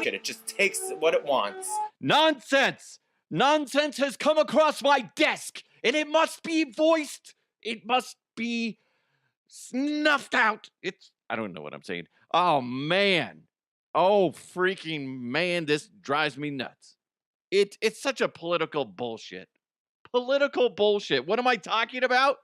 honey. It just takes what it wants. Nonsense! Nonsense has come across my desk, and it must be voiced. It must be snuffed out. I don't know what I'm saying. Oh, man. Oh, freaking man, this drives me nuts. It's such a political bullshit. Political bullshit. What am I talking about?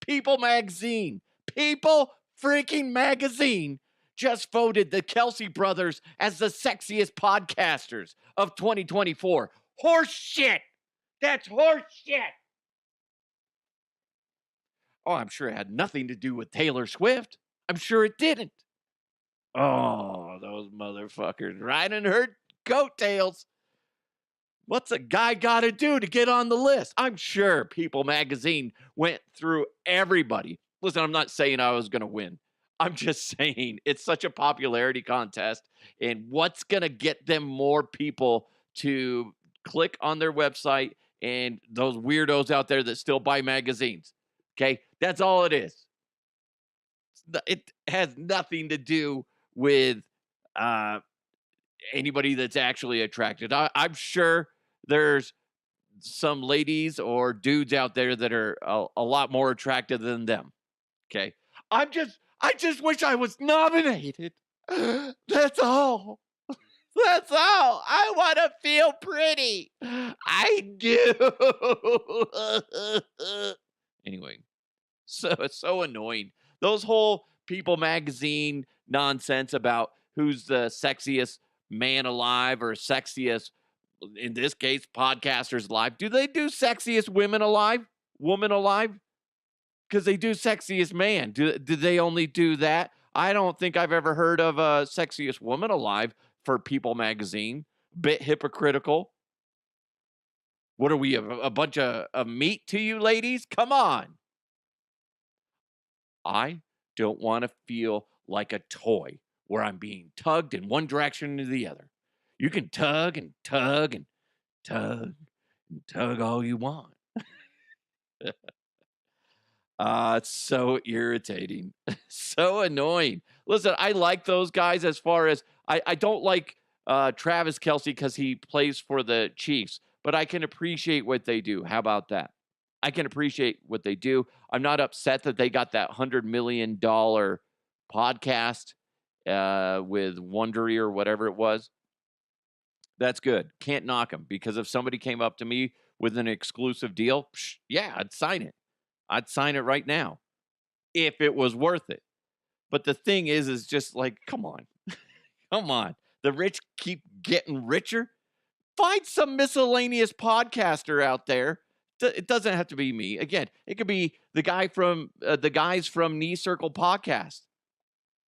People Magazine. People freaking Magazine just voted the Kelce brothers as the sexiest podcasters of 2024. Horse shit. That's horse shit. Oh, I'm sure it had nothing to do with Taylor Swift. I'm sure it didn't. Oh, those motherfuckers riding her coattails. What's a guy got to do to get on the list? I'm sure People Magazine went through everybody. Listen, I'm not saying I was going to win. I'm just saying it's such a popularity contest. And what's going to get them more people to click on their website and those weirdos out there that still buy magazines? Okay, that's all it is. It has nothing to do with anybody that's actually attracted. I'm sure there's some ladies or dudes out there that are a lot more attractive than them. Okay, I just wish I was nominated. That's all. That's all. I want to feel pretty. I do. Anyway, so it's so annoying. Those whole People Magazine nonsense about who's the sexiest man alive or sexiest, in this case, podcasters alive. Do they do sexiest women alive? Woman alive? Because they do sexiest man. Do they only do that? I don't think I've ever heard of a sexiest woman alive for People Magazine. Bit hypocritical. What are we, a bunch of meat to you ladies? Come on. I don't want to feel like a toy where I'm being tugged in one direction or the other. You can tug and tug and tug and tug all you want. It's so irritating. So annoying. Listen, I like those guys as far as I don't like Travis Kelce because he plays for the Chiefs, but I can appreciate what they do. How about that? I can appreciate what they do. I'm not upset that they got that $100 million podcast with Wondery or whatever it was. That's good. Can't knock them, because if somebody came up to me with an exclusive deal, yeah, I'd sign it. I'd sign it right now if it was worth it. But the thing is just like, come on. Come on. The rich keep getting richer. Find some miscellaneous podcaster out there. It doesn't have to be me. Again, it could be the guys from Knee Circle Podcast.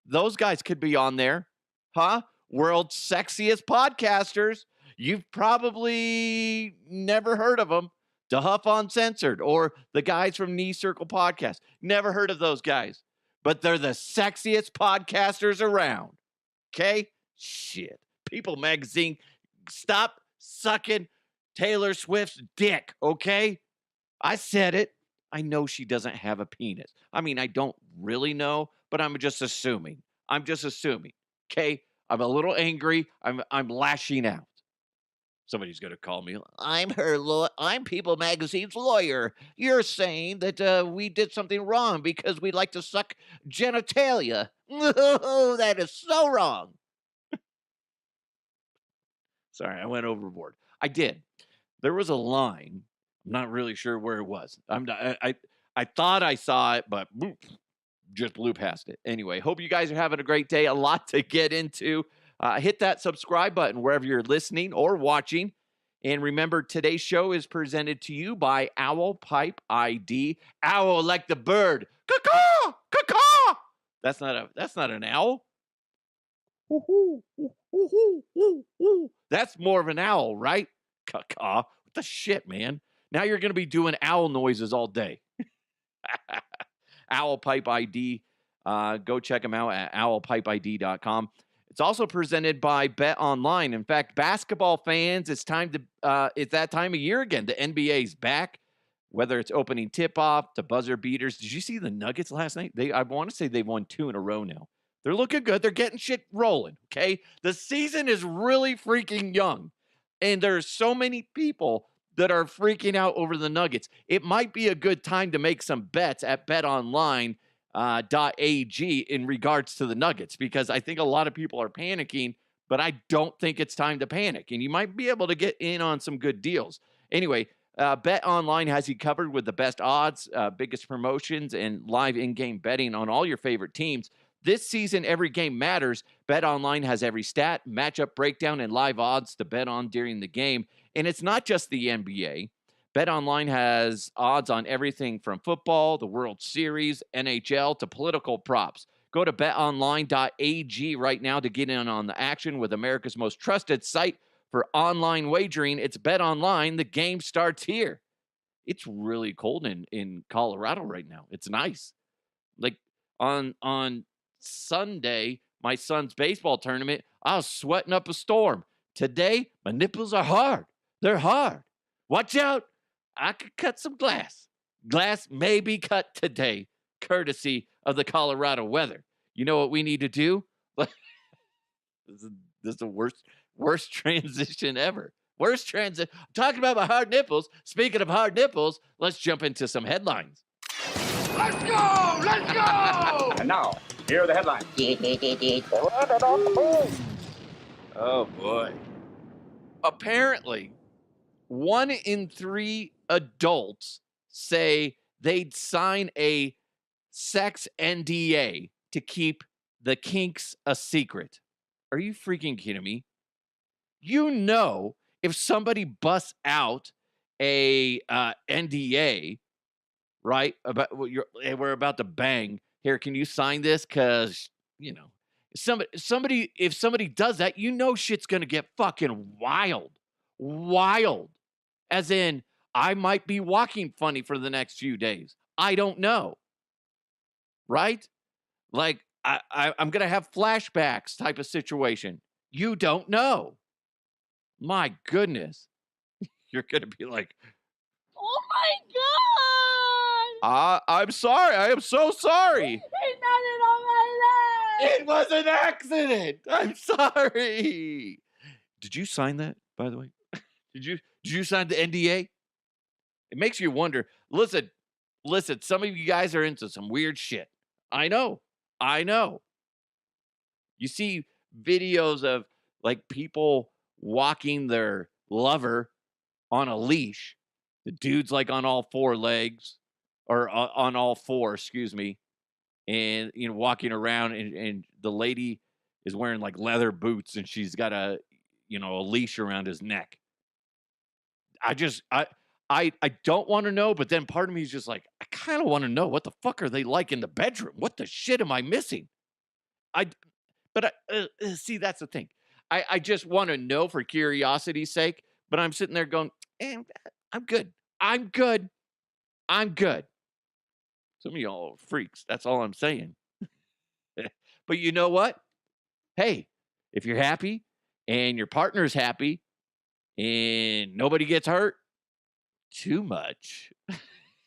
Those guys could be on there. Huh? World's sexiest podcasters. You've probably never heard of them. The Huff Uncensored, or the guys from Knee Circle Podcast. Never heard of those guys. But they're the sexiest podcasters around. Okay? Shit. People Magazine, stop sucking Taylor Swift's dick, okay? I said it. I know she doesn't have a penis. I mean, I don't really know, but I'm just assuming. Okay? I'm a little angry. I'm lashing out. Somebody's going to call me. I'm People Magazine's lawyer. You're saying that we did something wrong because we like to suck genitalia. Oh, that is so wrong. Sorry, I went overboard. I did. There was a line. I'm not really sure where it was. I thought I saw it, but just blew past it. Anyway, hope you guys are having a great day. A lot to get into. Hit that subscribe button wherever you're listening or watching. And remember, today's show is presented to you by Owl Pipe ID. Owl like the bird. Caw-caw! Caw-caw! That's not an owl. That's more of an owl, right? Caw-caw. What the shit, man? Now you're going to be doing owl noises all day. Owl Pipe ID. Go check them out at owlpipeid.com. It's also presented by Bet Online. In fact, basketball fans, it's that time of year again. The NBA's back, whether it's opening tip-off to buzzer beaters. Did you see the Nuggets last night? I want to say they won 2 in a row now. They're looking good. They're getting shit rolling, okay? The season is really freaking young, and there's so many people that are freaking out over the Nuggets. It might be a good time to make some bets at betonline.ag in regards to the Nuggets, because I think a lot of people are panicking, but I don't think it's time to panic, and you might be able to get in on some good deals. Anyway, Bet Online has you covered with the best odds, biggest promotions, and live in-game betting on all your favorite teams. This season, every game matters. Bet Online has every stat, matchup breakdown, and live odds to bet on during the game. And it's not just the NBA. Bet Online has odds on everything from football, the World Series, NHL, to political props. Go to betonline.ag right now to get in on the action with America's most trusted site for online wagering. It's Bet Online. The game starts here. It's really cold in Colorado right now. It's nice. Like on Sunday, my son's baseball tournament, I was sweating up a storm. Today, my nipples are hard. They're hard. Watch out. I could cut some glass. Glass may be cut today, courtesy of the Colorado weather. You know what we need to do? This is the worst transition ever. Worst transition. Talking about my hard nipples. Speaking of hard nipples, let's jump into some headlines. Let's go! Let's go! And now, here are the headlines. Oh, boy. Apparently, 1 in 3 adults say they'd sign a sex NDA to keep the kinks a secret. Are you freaking kidding me? You know, if somebody busts out a NDA, right, about what we're about to bang. Here, can you sign this? Because, you know, if somebody does that, you know shit's gonna get fucking wild. Wild. As in, I might be walking funny for the next few days. I don't know. Right? Like, I'm gonna have flashbacks type of situation. You don't know. My goodness. You're gonna be like, Oh my God! I'm sorry. I am so sorry. He nutted on my leg! It was an accident. I'm sorry. Did you sign that, by the way? Did you sign the NDA? It makes you wonder. Listen, some of you guys are into some weird shit. I know. You see videos of like people walking their lover on a leash. The dude's like on all four legs, or on all four, excuse me, and walking around, and the lady is wearing like leather boots, and she's got a leash around his neck. I don't want to know, but then part of me is just like, I kind of want to know, what the fuck are they like in the bedroom? What the shit am I missing? See, that's the thing. I just want to know for curiosity's sake, but I'm sitting there going, I'm good. Some of y'all are freaks. That's all I'm saying. But you know what? Hey, if you're happy and your partner's happy and nobody gets hurt too much,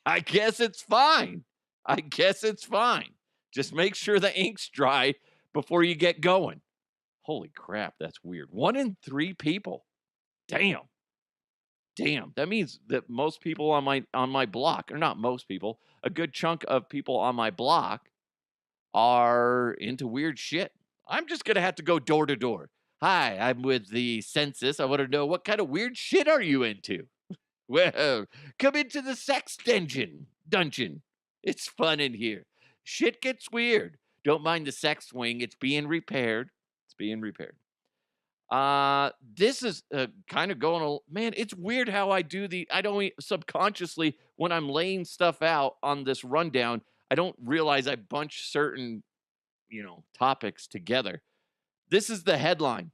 I guess it's fine. Just make sure the ink's dry before you get going. Holy crap, that's weird. 1 in 3 people. Damn. That means that most people on my block, or not most people, a good chunk of people on my block are into weird shit. I'm just going to have to go door to door. Hi, I'm with the census. I want to know, what kind of weird shit are you into? Well, come into the sex dungeon. It's fun in here. Shit gets weird. Don't mind the sex swing. It's being repaired. This is kind of going, man, it's weird how I don't subconsciously, when I'm laying stuff out on this rundown, I don't realize I bunch certain, topics together. This is the headline.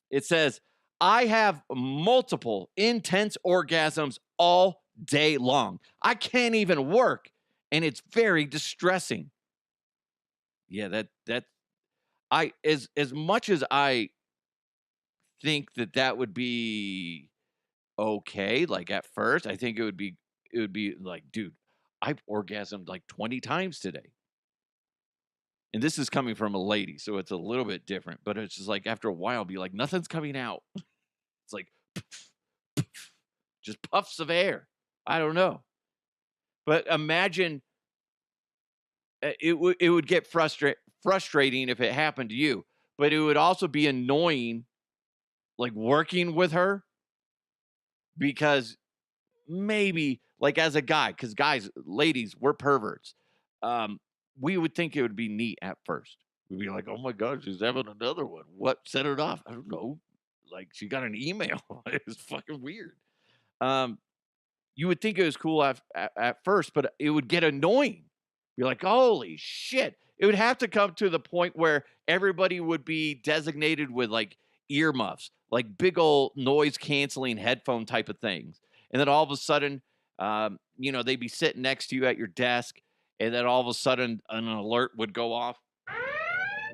It says, I have multiple intense orgasms all day long. I can't even work, and it's very distressing. Yeah, as much as I think that would be okay, like at first, I think it would be like, dude, I've orgasmed like 20 times today. And this is coming from a lady, so it's a little bit different. But it's just like after a while, be like, nothing's coming out. It's like just puffs of air. I don't know. But imagine it would get frustrating if it happened to you. But it would also be annoying, like working with her, because maybe like as a guy, because guys, ladies, we're perverts. We would think it would be neat at first. We'd be like, oh my God, she's having another one. What set it off? I don't know. Like she got an email. It was fucking weird. You would think it was cool at first, but it would get annoying. You're like, holy shit. It would have to come to the point where everybody would be designated with like earmuffs, like big old noise canceling headphone type of things. And then all of a sudden, they'd be sitting next to you at your desk. And then all of a sudden an alert would go off.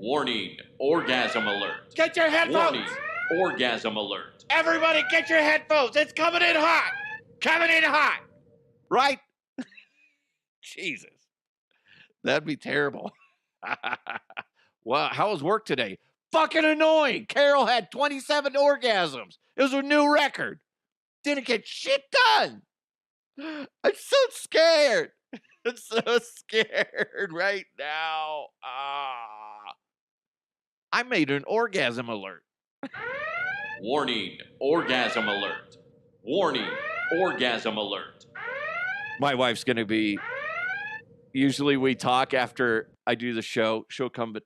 Warning, orgasm alert. Get your headphones. Warning, orgasm alert. Everybody get your headphones. It's coming in hot. Coming in hot. Right? Jesus. That'd be terrible. Wow, how was work today? Fucking annoying. Carol had 27 orgasms. It was a new record. Didn't get shit done. I'm so scared. I'm so scared right now. I made an orgasm alert. Warning, orgasm alert. Warning, orgasm alert. My wife's going to be... Usually we talk after I do the show. She'll come, but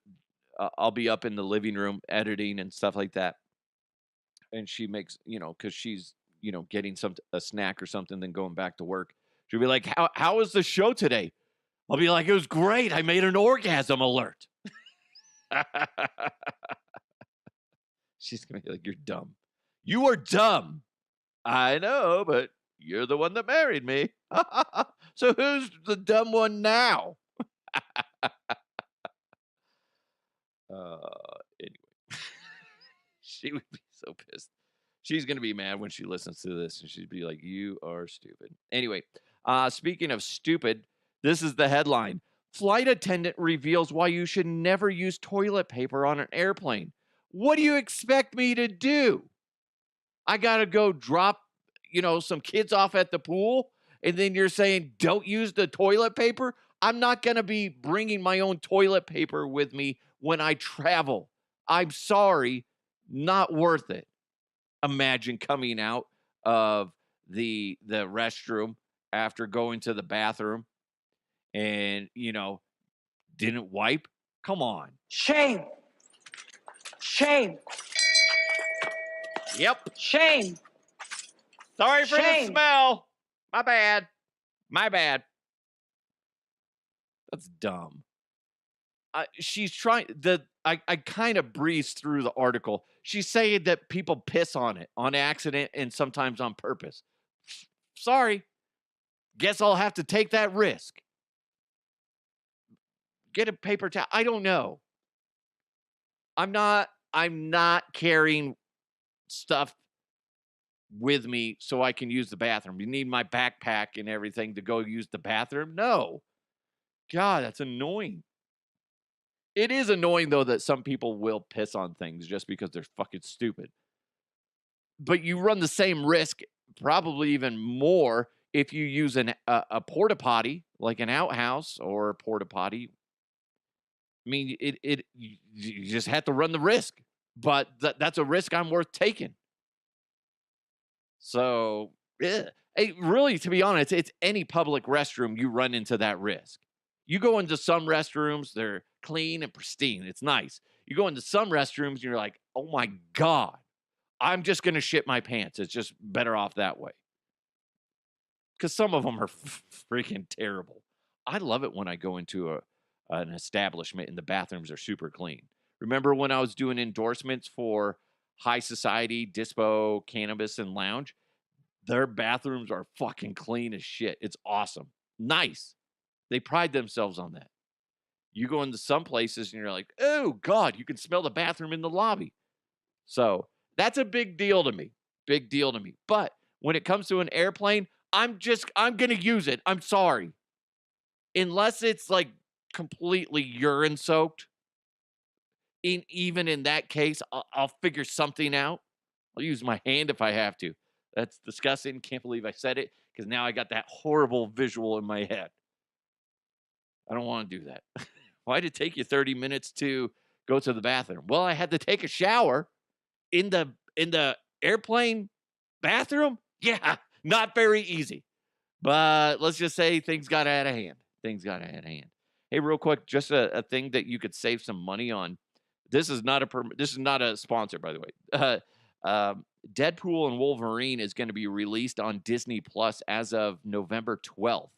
I'll be up in the living room editing and stuff like that. And she makes, because she's, getting a snack or something, then going back to work. She'll be like, how was the show today? I'll be like, it was great. I made an orgasm alert. She's going to be like, you're dumb. You are dumb. I know, but you're the one that married me. So who's the dumb one now? Anyway, she would be so pissed. She's going to be mad when she listens to this, and she'd be like, you are stupid. Anyway, speaking of stupid, this is the headline. Flight attendant reveals why you should never use toilet paper on an airplane. What do you expect me to do? I got to go drop, some kids off at the pool, and then you're saying don't use the toilet paper? I'm not going to be bringing my own toilet paper with me when I travel. I'm sorry, not worth it. Imagine coming out of the restroom after going to the bathroom and, didn't wipe. Come on. Shame. Shame. Yep. Shame. Sorry for the Shame. smell. My bad. My bad. That's dumb. She's trying I kind of breezed through the article. She's saying that people piss on it on accident and sometimes on purpose. Sorry. Guess I'll have to take that risk. Get a paper towel. I don't know. I'm not carrying stuff with me so I can use the bathroom. You need my backpack and everything to go use the bathroom? No. God, that's annoying. It is annoying, though, that some people will piss on things just because they're fucking stupid. But you run the same risk, probably even more, if you use a porta potty, like an outhouse or a porta potty. I mean, you just have to run the risk. But that's a risk I'm worth taking. So, yeah. Hey, really, to be honest, it's any public restroom you run into that risk. You go into some restrooms, they're clean and pristine. It's nice. You go into some restrooms, and you're like, oh my God, I'm just going to shit my pants. It's just better off that way. Because some of them are freaking terrible. I love it when I go into an establishment and the bathrooms are super clean. Remember when I was doing endorsements for High Society, Dispo, Cannabis, and Lounge? Their bathrooms are fucking clean as shit. It's awesome. Nice. They pride themselves on that. You go into some places and you're like, oh, God, you can smell the bathroom in the lobby. So that's a big deal to me. Big deal to me. But when it comes to an airplane, I'm going to use it. I'm sorry. Unless it's like completely urine soaked, even in that case, I'll figure something out. I'll use my hand if I have to. That's disgusting. Can't believe I said it because now I got that horrible visual in my head. I don't want to do that. Why did it take you 30 minutes to go to the bathroom? Well, I had to take a shower in the airplane bathroom. Yeah, not very easy. But let's just say things got out of hand. Hey, real quick, just a thing that you could save some money on. This is not a sponsor, by the way. Deadpool and Wolverine is going to be released on Disney Plus as of November 12th.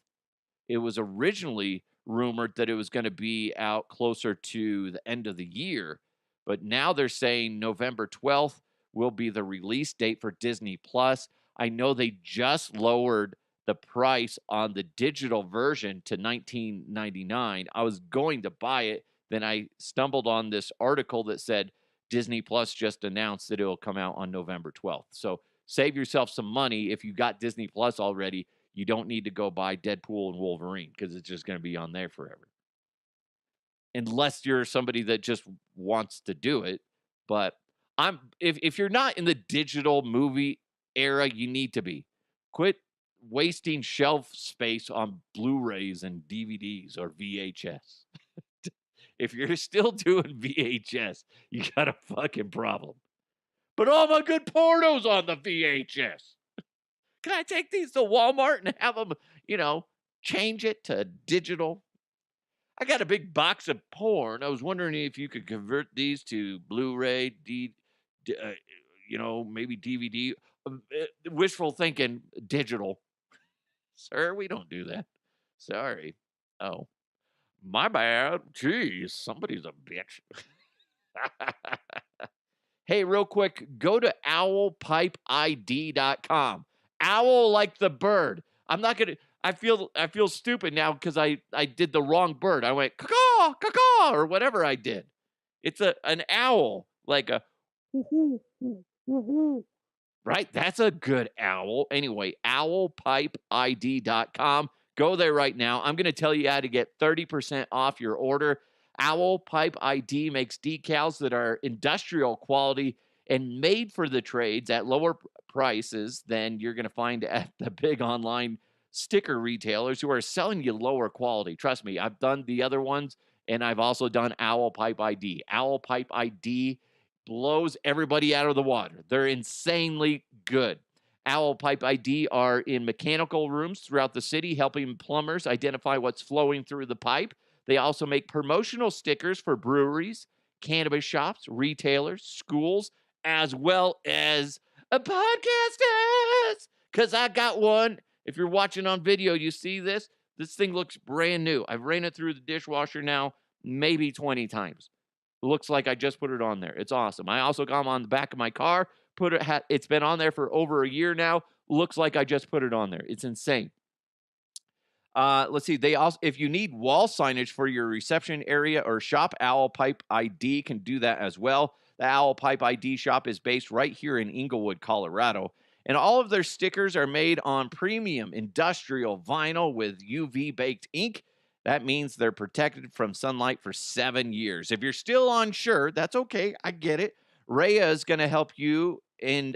It was originally rumored that it was going to be out closer to the end of the year, but now they're saying November 12th will be the release date for Disney Plus. I know they just lowered the price on the digital version to $19.99. I was going to buy it, then I stumbled on this article that said Disney Plus just announced that it will come out on November 12th. So save yourself some money. If you got Disney Plus already, you don't need to go buy Deadpool and Wolverine because it's just going to be on there forever. Unless you're somebody that just wants to do it. But if you're not in the digital movie era, you need to be. Quit wasting shelf space on Blu-rays and DVDs or VHS. If you're still doing VHS, you got a fucking problem. But all my good pornos on the VHS. Can I take these to Walmart and have them, change it to digital? I got a big box of porn. I was wondering if you could convert these to Blu-ray, maybe DVD. Wishful thinking, digital. Sir, we don't do that. Sorry. Oh, my bad. Jeez, somebody's a bitch. Hey, real quick, go to owlpipeid.com. Owl like the bird. I'm not going to, I feel stupid now because I did the wrong bird. I went caw, caw, or whatever I did. It's an owl, like a right? That's a good owl. Anyway, owlpipeid.com. Go there right now. I'm going to tell you how to get 30% off your order. Owl Pipe ID makes decals that are industrial quality and made for the trades at lower prices than you're going to find at the big online sticker retailers who are selling you lower quality. Trust me, I've done the other ones, and I've also done Owl Pipe ID. Owl Pipe ID blows everybody out of the water. They're insanely good. Owl Pipe ID are in mechanical rooms throughout the city, helping plumbers identify what's flowing through the pipe. They also make promotional stickers for breweries, cannabis shops, retailers, schools, as well as podcasters. Because I got one. If you're watching on video, you see this. This thing looks brand new. I've ran it through the dishwasher now maybe 20 times. Looks like I just put it on there. It's awesome. I also got them on the back of my car. It's been on there for over a year now. Looks like I just put it on there. It's insane. Let's see. They also, if you need wall signage for your reception area or shop, Owl Pipe ID can do that as well. The Owl Pipe ID shop is based right here in Inglewood, Colorado, and all of their stickers are made on premium industrial vinyl with UV baked ink. That means they're protected from sunlight for 7 years. If you're still unsure, that's okay. I get it. Rhea is going to help you and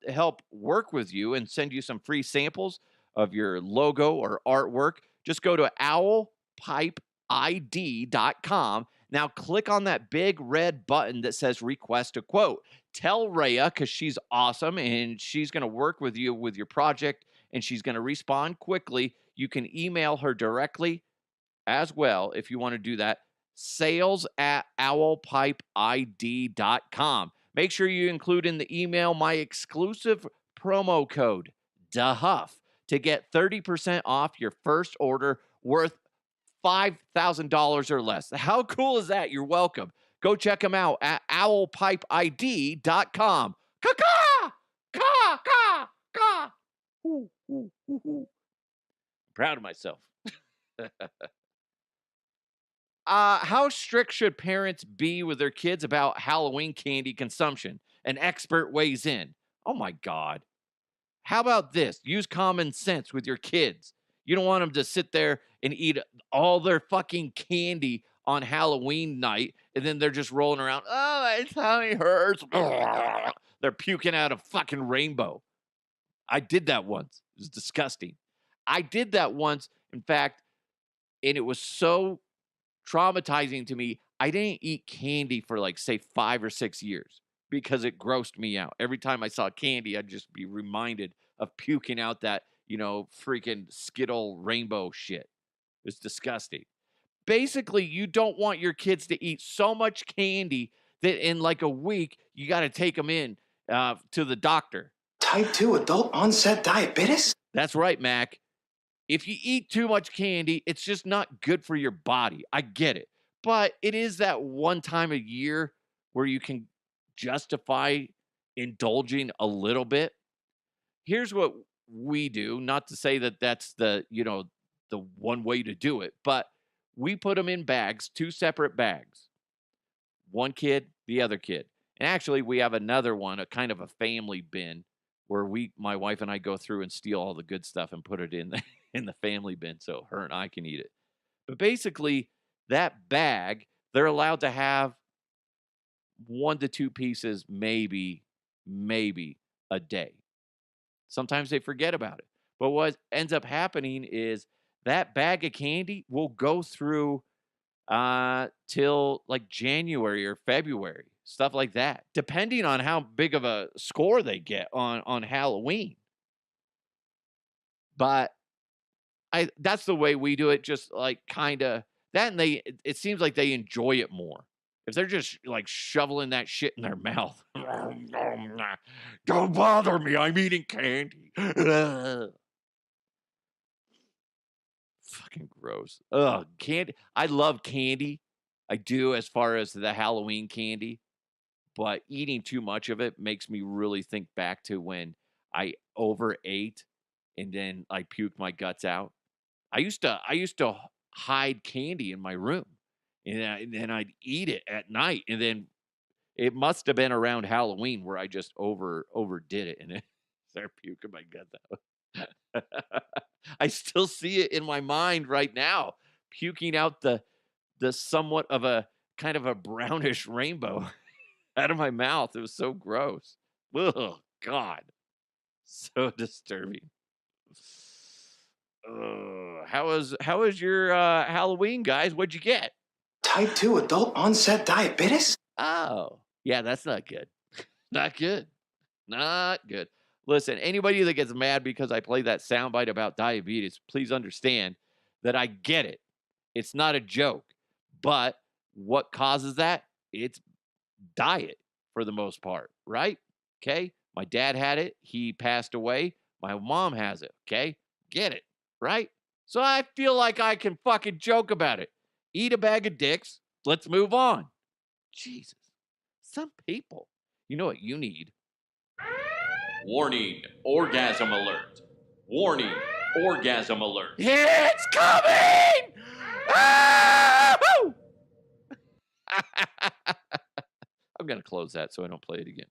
help work with you and send you some free samples of your logo or artwork. Just go to owlpipeid.com. Now click on that big red button that says request a quote. Tell Rhea, because she's awesome and she's going to work with you with your project and she's going to respond quickly. You can email her directly as well if you want to do that. sales@owlpipeid.com. Make sure you include in the email my exclusive promo code, DAHUFF, to get 30% off your first order worth $5,000 or less. How cool is that? You're welcome. Go check them out at owlpipeid.com. Caw, caw, caw, caw. Proud of myself. How strict should parents be with their kids about Halloween candy consumption? An expert weighs in. Oh my God. How about this? Use common sense with your kids. You don't want them to sit there and eat all their fucking candy on Halloween night, and then they're just rolling around. Oh, my tummy hurts. They're puking out a fucking rainbow. I did that once. It was disgusting. I did that once, in fact, and it was so traumatizing to me. I didn't eat candy for like, say, 5 or 6 years because it grossed me out. Every time I saw candy, I'd just be reminded of puking out that, freaking Skittle rainbow shit. It was disgusting. Basically, you don't want your kids to eat so much candy that in like a week, you got to take them in to the doctor. Type 2 adult onset diabetes? That's right, Mac. If you eat too much candy, it's just not good for your body. I get it. But it is that one time a year where you can justify indulging a little bit. Here's what we do, not to say that that's the one way to do it, but we put them in bags, 2 separate bags. One kid, the other kid. And actually, we have another one, a kind of a family bin, where my wife and I go through and steal all the good stuff and put it in the family bin so her and I can eat it. But basically, that bag, they're allowed to have 1 to 2 pieces, maybe a day. Sometimes they forget about it. But what ends up happening is that bag of candy will go through till like January or February, stuff like that, depending on how big of a score they get on Halloween. But that's the way we do it, just like kind of that, and it seems like they enjoy it more. If they're just like shoveling that shit in their mouth. Don't bother me, I'm eating candy. Fucking gross. Ugh, candy. I love candy. I do, as far as the Halloween candy. But eating too much of it makes me really think back to when I overate and then I puked my guts out. I used to hide candy in my room, and then I'd eat it at night, and then it must have been around Halloween where I just overdid it and it started puking my guts out. I still see it in my mind right now, puking out the somewhat of a kind of a brownish rainbow out of my mouth. It was so gross. Oh God, so disturbing. How was your Halloween, guys? What'd you get? Type 2 adult onset diabetes? Oh, yeah, that's not good. Not good. Not good. Listen, anybody that gets mad because I play that soundbite about diabetes, please understand that I get it. It's not a joke. But what causes that? It's diet for the most part, right? Okay? My dad had it. He passed away. My mom has it. Okay? Get it, right? So I feel like I can fucking joke about it. Eat a bag of dicks. Let's move on. Jesus. Some people. You know what you need? Warning, orgasm alert. Warning, orgasm alert. It's coming! Ah! I'm going to close that so I don't play it again.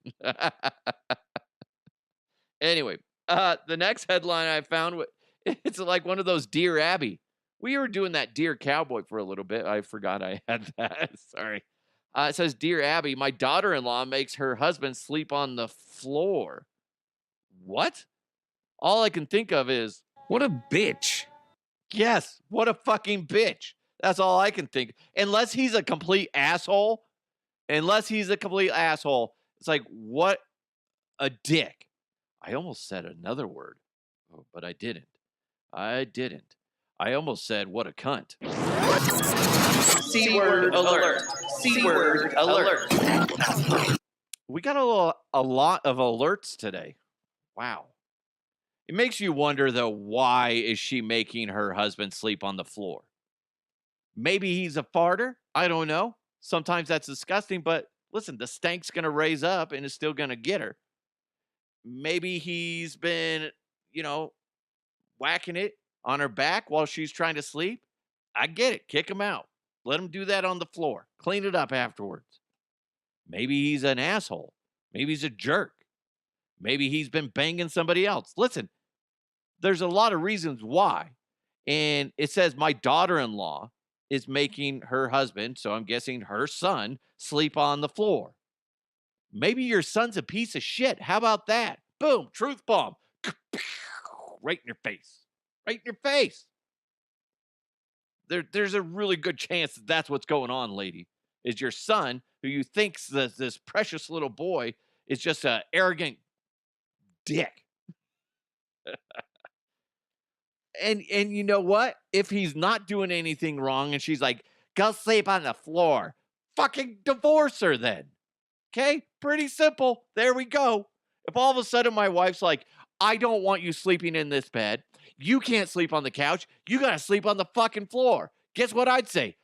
Anyway, the next headline I found, it's like one of those Dear Abby. We were doing that Dear Cowboy for a little bit. I forgot I had that. Sorry. It says, Dear Abby, my daughter-in-law makes her husband sleep on the floor. What? All I can think of is, What a bitch. yes, what a fucking bitch. That's all I can think. Unless he's a complete asshole. It's like, what a dick. I almost said another word, but I didn't. I almost said, what a cunt. C-word alert. C-word alert. We got a lot of alerts today. Wow. It makes you wonder, though, why is she making her husband sleep on the floor? Maybe he's a farter. I don't know. Sometimes that's disgusting, but listen, the stank's going to raise up and it's still going to get her. Maybe he's been, whacking it on her back while she's trying to sleep. I get it. Kick him out. Let him do that on the floor. Clean it up afterwards. Maybe he's an asshole. Maybe he's a jerk. Maybe he's been banging somebody else. Listen, there's a lot of reasons why. And it says, my daughter-in-law is making her husband, so I'm guessing her son, sleep on the floor. Maybe your son's a piece of shit. How about that? Boom, truth bomb. Right in your face. Right in your face. There's a really good chance that that's what's going on, lady. Is your son, who you think's this precious little boy, is just an arrogant dick. And you know what? If he's not doing anything wrong and she's like, go sleep on the floor, fucking divorce her then. Okay? Pretty simple. There we go. If all of a sudden my wife's like, I don't want you sleeping in this bed. You can't sleep on the couch. You got to sleep on the fucking floor. Guess what I'd say?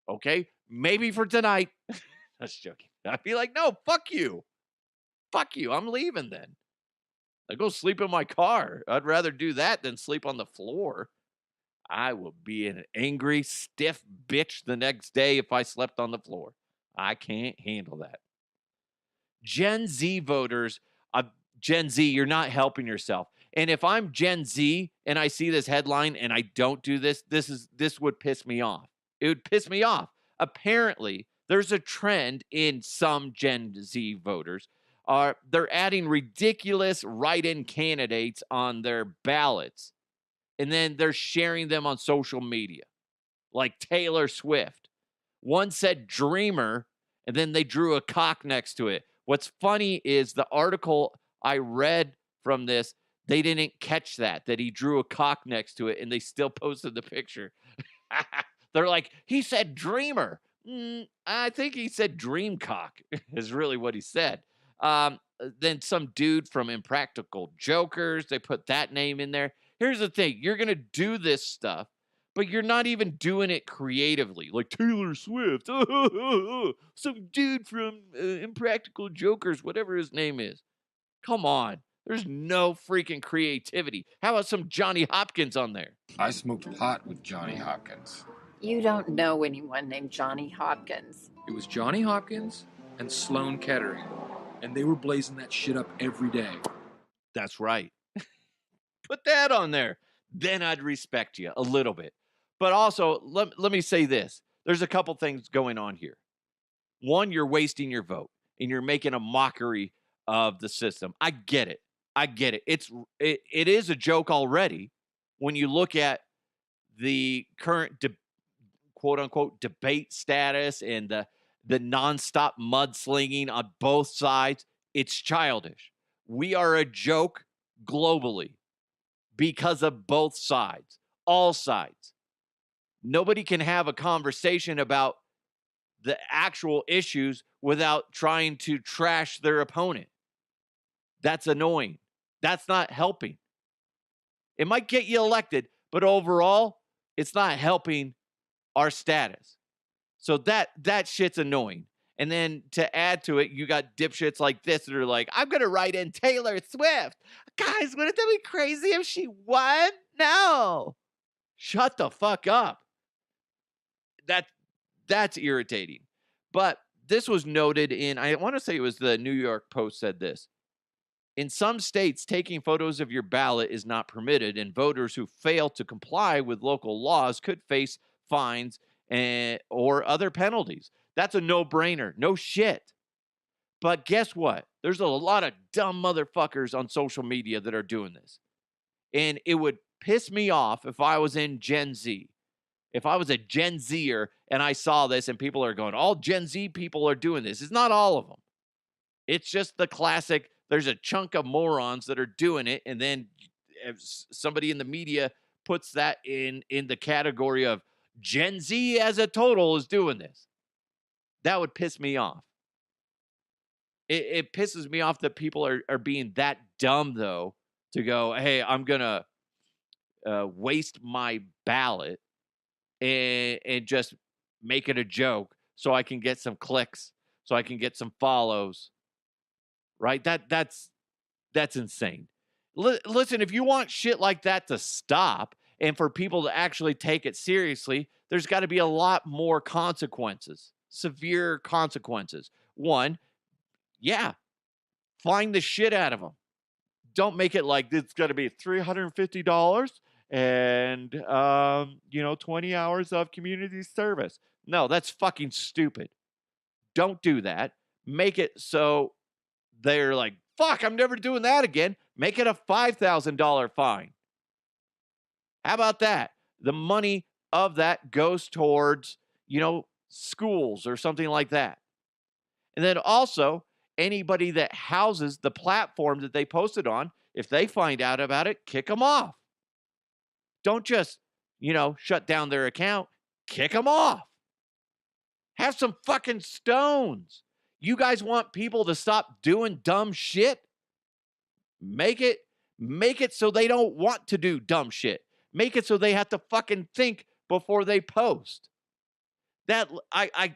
Okay, maybe for tonight. That's joking. I'd be like, no, fuck you. Fuck you. I'm leaving then. I go sleep in my car. I'd rather do that than sleep on the floor. I will be an angry, stiff bitch the next day if I slept on the floor. I can't handle that. Gen Z voters, Gen Z, you're not helping yourself. And if I'm Gen Z and I see this headline and I don't do this, this would piss me off. It would piss me off. Apparently, there's a trend in some Gen Z voters. They're adding ridiculous write-in candidates on their ballots, and then they're sharing them on social media, like Taylor Swift. One said dreamer, and then they drew a cock next to it. What's funny is the article I read from this, they didn't catch that he drew a cock next to it, and they still posted the picture. They're like, he said dreamer. I think he said dream cock is really what he said. Then some dude from Impractical Jokers, they put that name in there. Here's the thing. You're going to do this stuff, but you're not even doing it creatively. Like Taylor Swift. Some dude from Impractical Jokers, whatever his name is. Come on. There's no freaking creativity. How about some Johnny Hopkins on there? I smoked pot with Johnny Hopkins. You don't know anyone named Johnny Hopkins. It was Johnny Hopkins and Sloan Kettering, and they were blazing that shit up every day. That's right. Put that on there. Then I'd respect you a little bit. But also, let me say this. There's a couple things going on here. One, you're wasting your vote, and you're making a mockery of the system. I get it. It is a joke already when you look at the current quote-unquote debate status and the nonstop mudslinging on both sides. It's childish. We are a joke globally because of both sides, all sides. Nobody can have a conversation about the actual issues without trying to trash their opponent. That's annoying. That's not helping. It might get you elected, but overall, it's not helping our status. So that shit's annoying. And then to add to it, you got dipshits like this that are like, I'm going to write in Taylor Swift. Guys, wouldn't that be crazy if she won? No. Shut the fuck up. That's irritating. But this was noted in, I want to say it was the New York Post said this. In some states, taking photos of your ballot is not permitted, and voters who fail to comply with local laws could face fines or other penalties. That's a no-brainer. No shit. But guess what? There's a lot of dumb motherfuckers on social media that are doing this. And it would piss me off if I was in Gen Z. If I was a Gen Zer and I saw this and people are going, all Gen Z people are doing this. It's not all of them. It's just the classic, there's a chunk of morons that are doing it. And then if somebody in the media puts that in the category of Gen Z as a total is doing this. That would piss me off. It pisses me off that people are being that dumb, though, to go, hey, I'm going to waste my ballot and just make it a joke so I can get some clicks, so I can get some follows. Right? That's insane. Listen, if you want shit like that to stop and for people to actually take it seriously, there's got to be a lot more consequences, severe consequences. One, yeah, fine the shit out of them. Don't make it like it's got to be $350 and 20 hours of community service. No, that's fucking stupid. Don't do that. Make it so they're like, fuck, I'm never doing that again. Make it a $5,000 fine. How about that? The money of that goes towards, schools or something like that. And then also, anybody that houses the platform that they posted on, if they find out about it, kick them off. Don't just, shut down their account. Kick them off. Have some fucking stones. You guys want people to stop doing dumb shit? Make it so they don't want to do dumb shit. Make it so they have to fucking think before they post. That I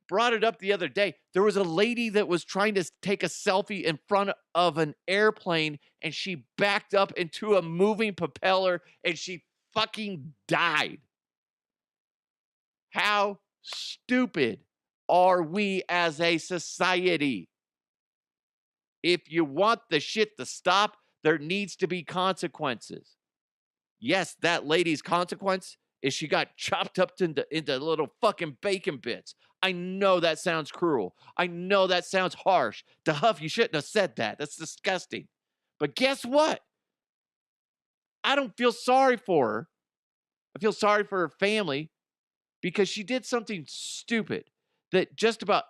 brought it up the other day. There was a lady that was trying to take a selfie in front of an airplane, and she backed up into a moving propeller, and she fucking died. How stupid are we as a society? If you want the shit to stop, there needs to be consequences. Yes, that lady's consequence is she got chopped up into little fucking bacon bits. I know that sounds cruel. I know that sounds harsh. DeHuff, you shouldn't have said that. That's disgusting. But guess what? I don't feel sorry for her. I feel sorry for her family because she did something stupid that just about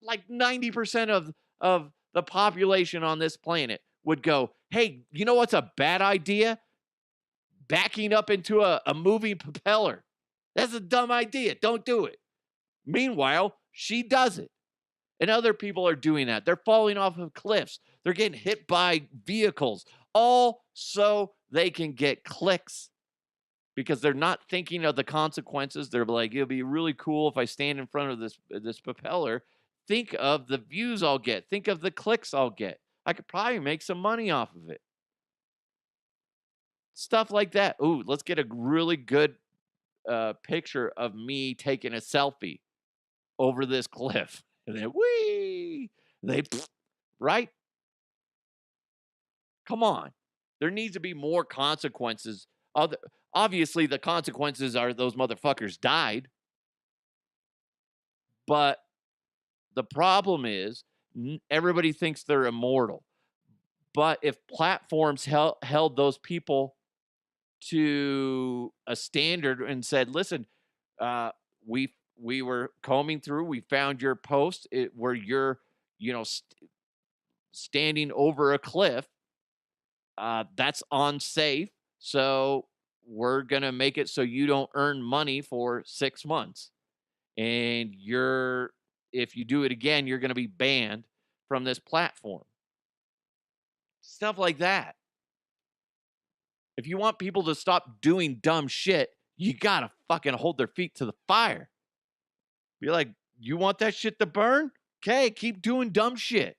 like 90% of the population on this planet would go, hey, you know what's a bad idea? Backing up into a moving propeller. That's a dumb idea. Don't do it. Meanwhile, she does it. And other people are doing that. They're falling off of cliffs. They're getting hit by vehicles. All so they can get clicks. Because they're not thinking of the consequences. They're like, it'll be really cool if I stand in front of this propeller. Think of the views I'll get. Think of the clicks I'll get. I could probably make some money off of it. Stuff like that. Ooh, let's get a really good picture of me taking a selfie over this cliff. And then, right? Come on. There needs to be more consequences. Obviously, the consequences are those motherfuckers died. But the problem is everybody thinks they're immortal. But if platforms held those people to a standard and said, listen, we were combing through, we found your post where you're, standing over a cliff. That's unsafe. So we're going to make it so you don't earn money for 6 months. And if you do it again, you're going to be banned from this platform. Stuff like that. If you want people to stop doing dumb shit, you got to fucking hold their feet to the fire. Be like, you want that shit to burn? Okay, keep doing dumb shit.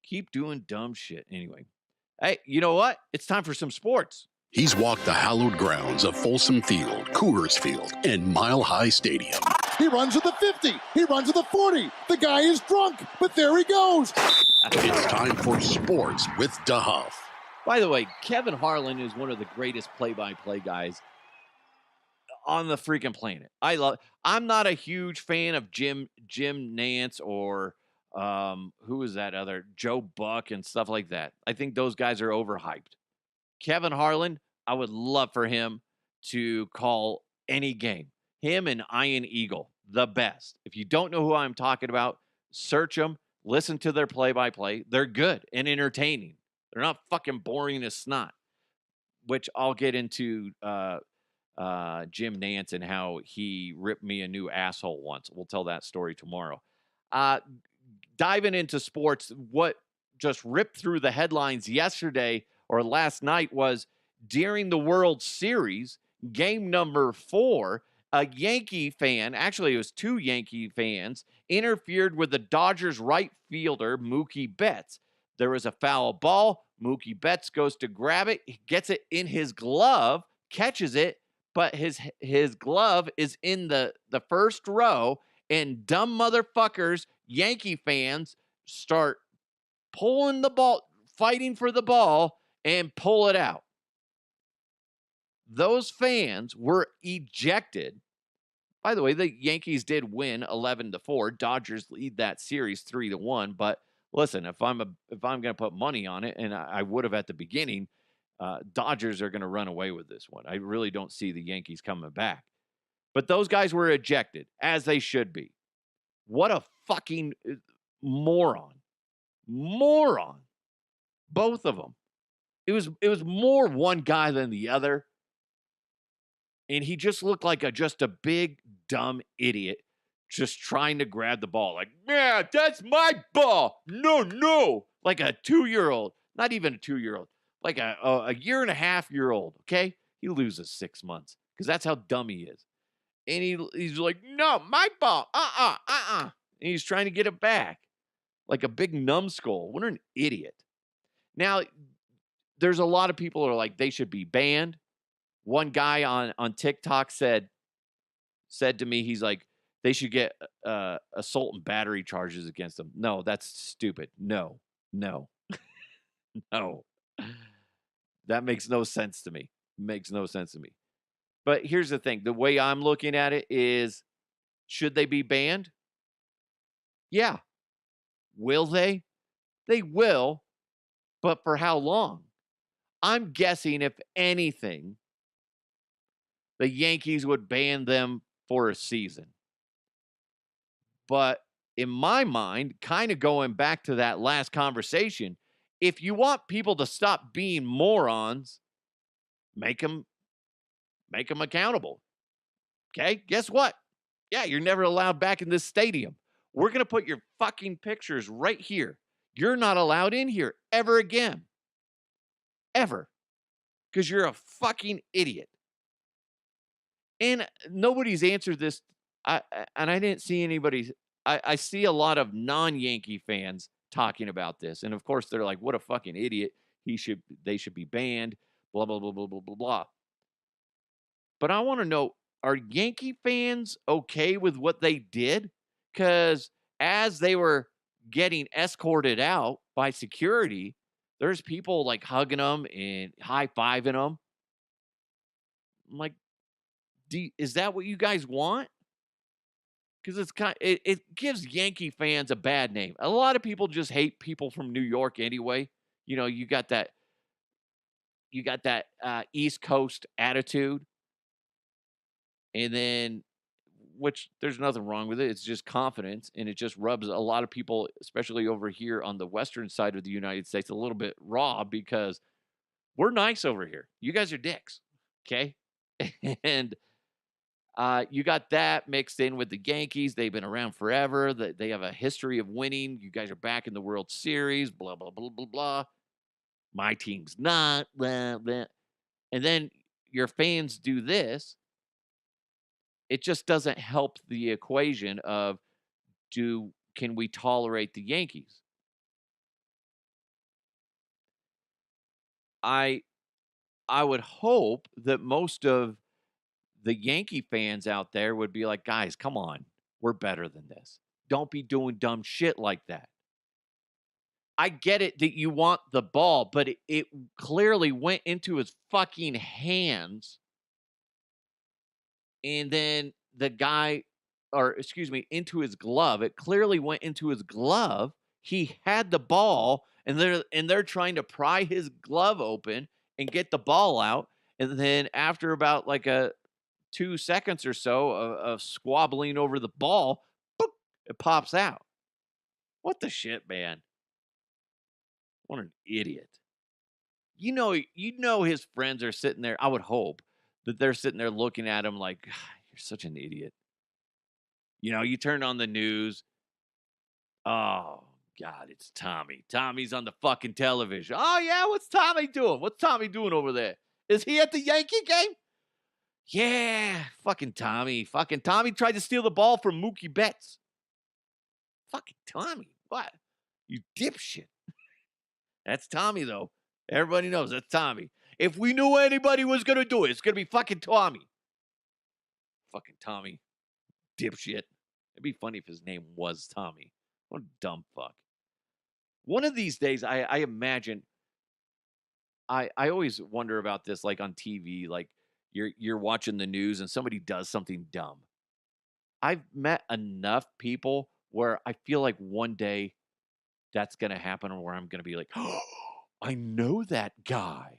Keep doing dumb shit. Anyway. Hey, you know what? It's time for some sports. He's walked the hallowed grounds of Folsom Field, Coors Field, and Mile High Stadium. He runs to the 50. He runs to the 40. The guy is drunk, but there he goes. It's time for sports with DeHuff. By the way, Kevin Harlan is one of the greatest play-by-play guys on the freaking planet. I'm not a huge fan of Jim Nantz or who is that other Joe Buck and stuff like that. I think those guys are overhyped. Kevin Harlan, I would love for him to call any game. Him and Ian Eagle, the best. If you don't know who I'm talking about, search them, listen to their play-by-play. They're good and entertaining. They're not fucking boring as snot, which I'll get into Jim Nantz and how he ripped me a new asshole once. We'll tell that story tomorrow. Diving into sports, what just ripped through the headlines yesterday or last night was during the World Series, game number 4, a Yankee fan, actually it was 2 Yankee fans, interfered with the Dodgers right fielder, Mookie Betts. There was a foul ball. Mookie Betts goes to grab it. He gets it in his glove, catches it, but his glove is in the first row, and dumb motherfuckers, Yankee fans, start pulling the ball, fighting for the ball, and pull it out. Those fans were ejected. By the way, the Yankees did win 11-4. Dodgers lead that series 3-1. But listen, if I'm going to put money on it, and I would have at the beginning, Dodgers are going to run away with this one. I really don't see the Yankees coming back. But those guys were ejected, as they should be. What a fucking moron. Moron. Both of them. It was more one guy than the other. And he just looked like just a big, dumb idiot just trying to grab the ball. Like, yeah, that's my ball. No. Like a 2-year-old. Not even a 2-year-old. Like a year and a half-year-old, okay? He loses 6 months because that's how dumb he is. And he's like, no, my ball. And he's trying to get it back. Like a big numbskull. What an idiot. Now, there's a lot of people who are like, they should be banned. One guy on TikTok said to me, he's like, they should get assault and battery charges against them. No, that's stupid. No. No. That makes no sense to me. Makes no sense to me. But here's the thing. The way I'm looking at it is, should they be banned? Yeah. Will they? They will. But for how long? I'm guessing, if anything, the Yankees would ban them for a season. But in my mind, kind of going back to that last conversation, if you want people to stop being morons, make them accountable. Okay? Guess what? Yeah, you're never allowed back in this stadium. We're going to put your fucking pictures right here. You're not allowed in here ever again. Ever. Because you're a fucking idiot. And nobody's answered this. And I didn't see anybody. I see a lot of non-Yankee fans talking about this. And of course, they're like, what a fucking idiot. They should be banned. Blah, blah, blah, blah, blah, blah, blah. But I want to know, are Yankee fans okay with what they did? Because as they were getting escorted out by security, there's people like hugging them and high-fiving them. I'm like, is that what you guys want? Because it gives Yankee fans a bad name. A lot of people just hate people from New York anyway. You know, you got that East Coast attitude. And then, which there's nothing wrong with it. It's just confidence, and it just rubs a lot of people, especially over here on the western side of the United States, a little bit raw because we're nice over here. You guys are dicks, okay? And you got that mixed in with the Yankees. They've been around forever. They have a history of winning. You guys are back in the World Series, blah, blah, blah, blah, blah. My team's not, blah, blah. And then your fans do this. It just doesn't help the equation of can we tolerate the Yankees? I would hope that most of the Yankee fans out there would be like, guys, come on. We're better than this. Don't be doing dumb shit like that. I get it that you want the ball, but it clearly went into his fucking hands. And then into his glove. It clearly went into his glove. He had the ball, and they're trying to pry his glove open and get the ball out. And then after about like 2 seconds or so of squabbling over the ball, boop, it pops out. What the shit, man? What an idiot. You know his friends are sitting there. I would hope that they're sitting there looking at him like, you're such an idiot. You know, you turn on the news. Oh, God, it's Tommy. Tommy's on the fucking television. Oh, yeah, what's Tommy doing? What's Tommy doing over there? Is he at the Yankee game? Yeah, fucking Tommy. Fucking Tommy tried to steal the ball from Mookie Betts. Fucking Tommy. What? You dipshit. That's Tommy, though. Everybody knows that's Tommy. If we knew anybody was going to do it, it's going to be fucking Tommy. Fucking Tommy. Dipshit. It'd be funny if his name was Tommy. What a dumb fuck. One of these days, I imagine I always wonder about this, like on TV, like you're watching the news and somebody does something dumb. I've met enough people where I feel like one day that's gonna happen, or where I'm gonna be like, oh, I know that guy.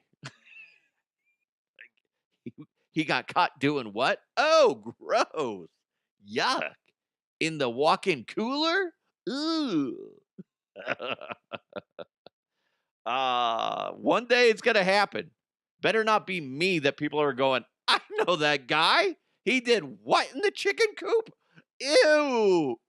He, he got caught doing what? Oh, gross. Yuck. In the walk-in cooler? Ooh. One day it's gonna happen. Better not be me that people are going, I know that guy. He did what in the chicken coop? Ew.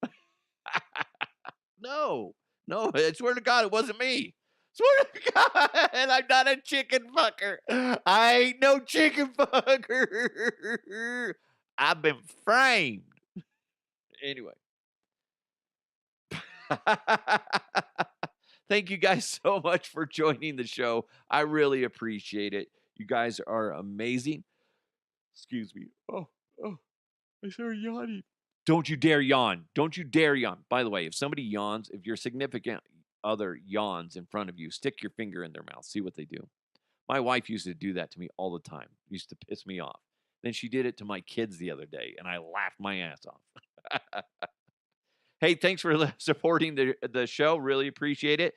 No, I swear to God, it wasn't me. Swear to God, and I'm not a chicken fucker. I ain't no chicken fucker. I've been framed. Anyway. Thank you guys so much for joining the show. I really appreciate it. You guys are amazing. Excuse me. Oh, I started yawning. Don't you dare yawn. Don't you dare yawn. By the way, if somebody yawns, if your significant other yawns in front of you, stick your finger in their mouth. See what they do. My wife used to do that to me all the time. It used to piss me off. Then she did it to my kids the other day, and I laughed my ass off. Hey, thanks for supporting the show. Really appreciate it.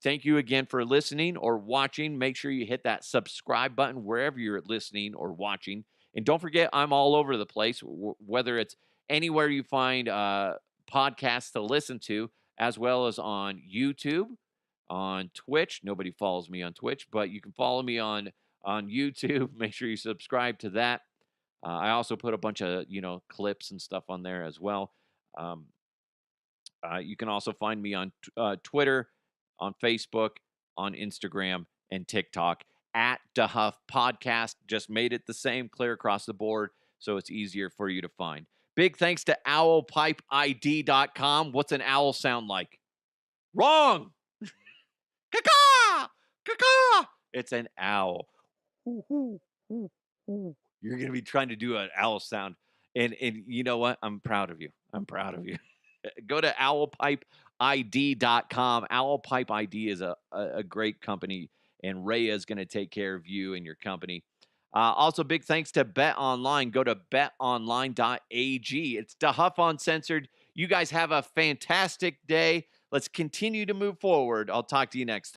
Thank you again for listening or watching. Make sure you hit that subscribe button wherever you're listening or watching. And don't forget, I'm all over the place, whether it's anywhere you find podcasts to listen to, as well as on YouTube, on Twitch. Nobody follows me on Twitch, but you can follow me on YouTube. Make sure you subscribe to that. I also put a bunch of, clips and stuff on there as well. You can also find me on Twitter, on Facebook, on Instagram, and TikTok at DeHuff Podcast. Just made it the same, clear across the board, so it's easier for you to find. Big thanks to owlpipeid.com. What's an owl sound like? Wrong! Caw-caw! Caw-caw! It's an owl. Ooh, ooh, ooh, ooh. You're going to be trying to do an owl sound. And you know what? I'm proud of you. Go to owlpipeid.com. Owl Pipe ID is a great company, and Rhea is going to take care of you and your company. Also, big thanks to Bet Online. Go to betonline.ag. It's DeHuff Uncensored. You guys have a fantastic day. Let's continue to move forward. I'll talk to you next time.